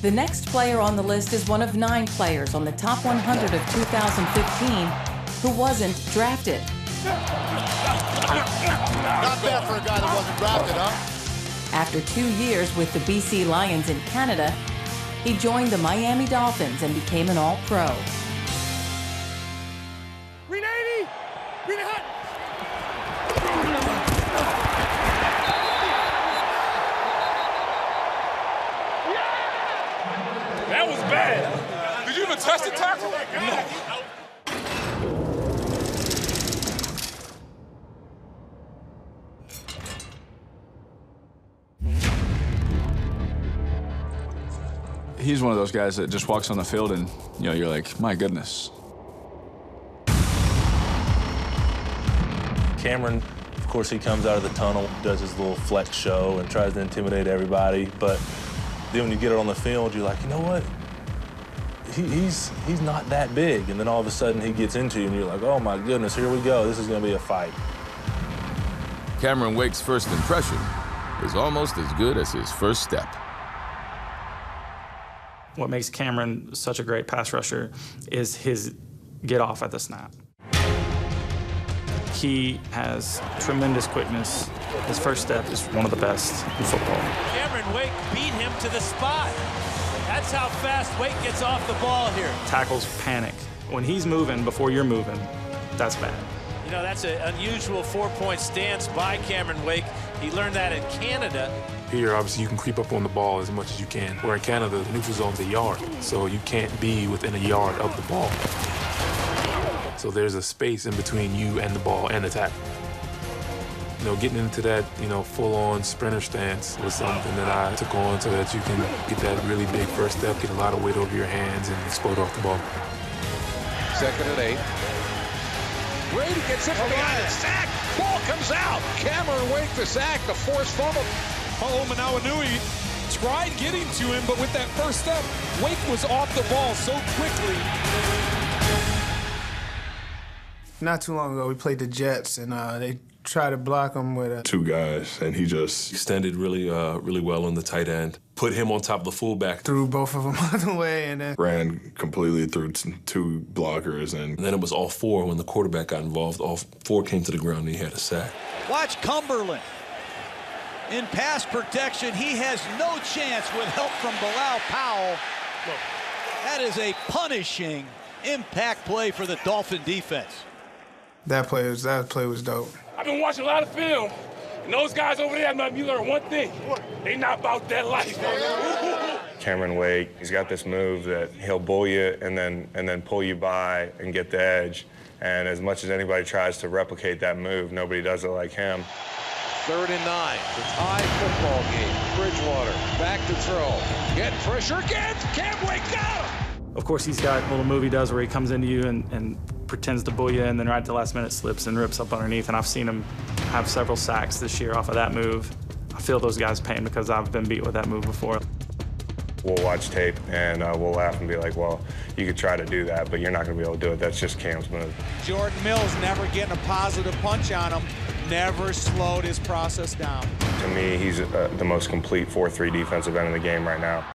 The next player on the list is one of 9 players on the top 100 of 2015 who wasn't drafted. Not bad for a guy that wasn't drafted, huh? After 2 years with the BC Lions in Canada, he joined the Miami Dolphins and became an All-Pro. Green 80! Green hot! That was bad. Did you even touch the tackle? No. He's one of those guys that just walks on the field and, you know, you're like, my goodness. Cameron, of course, he comes out of the tunnel, does his little flex show and tries to intimidate everybody, but then when you get it on the field, you're like, you know what? He's not that big, and then all of a sudden he gets into you and you're like, oh my goodness, here we go, this is gonna be a fight. Cameron Wake's first impression is almost as good as his first step. What makes Cameron such a great pass rusher is his get off at the snap. He has tremendous quickness. His first step is one of the best in football. Cameron Wake beat him to the spot. That's how fast Wake gets off the ball here. Tackles panic. When he's moving before you're moving, that's bad. You know, that's an unusual 4-point stance by Cameron Wake. He learned that in Canada. Here, obviously, you can creep up on the ball as much as you can. Where in Canada, the neutral zone's a yard, so you can't be within a yard of the ball. So there's a space in between you and the ball and the tackle. You know, getting into that, you know, full-on sprinter stance was something that I took on so that you can get that really big first step, get a lot of weight over your hands, and explode off the ball. 2nd and 8. Brady gets it from behind it. Sack. Ball comes out. Cameron Wake the sack. The forced fumble. Manauanui tried getting to him, but with that first step, Wake was off the ball so quickly. Not too long ago, we played the Jets, and they tried to block him with 2 guys, and he just Extended really well on the tight end. Put him on top of the fullback. threw both of them out of the way, and then ran completely through 2 blockers. And And then it was all 4 when the quarterback got involved. All 4 came to the ground and he had a sack. Watch Cumberland. In pass protection, he has no chance with help from Bilal Powell. That is a punishing impact play for the Dolphin defense. that play was dope. I've been watching a lot of film, and those guys over there, you learn one thing. They not about that life. Cameron Wake, he's got this move that he'll bull you and then pull you by and get the edge. And as much as anybody tries to replicate that move, nobody does it like him. 3rd and 9. The tie football game. Bridgewater back to throw. Getting pressure again. Cam Wake got him. Of course, he's got a little move he does where he comes into you and pretends to bull you, and then right at the last minute slips and rips up underneath. And I've seen him have several sacks this year off of that move. I feel those guys' pain because I've been beat with that move before. We'll watch tape and we'll laugh and be like, well, you could try to do that, but you're not going to be able to do it. That's just Cam's move. Jordan Mills never getting a positive punch on him, never slowed his process down. To me, he's the most complete 4-3 defensive end in the game right now.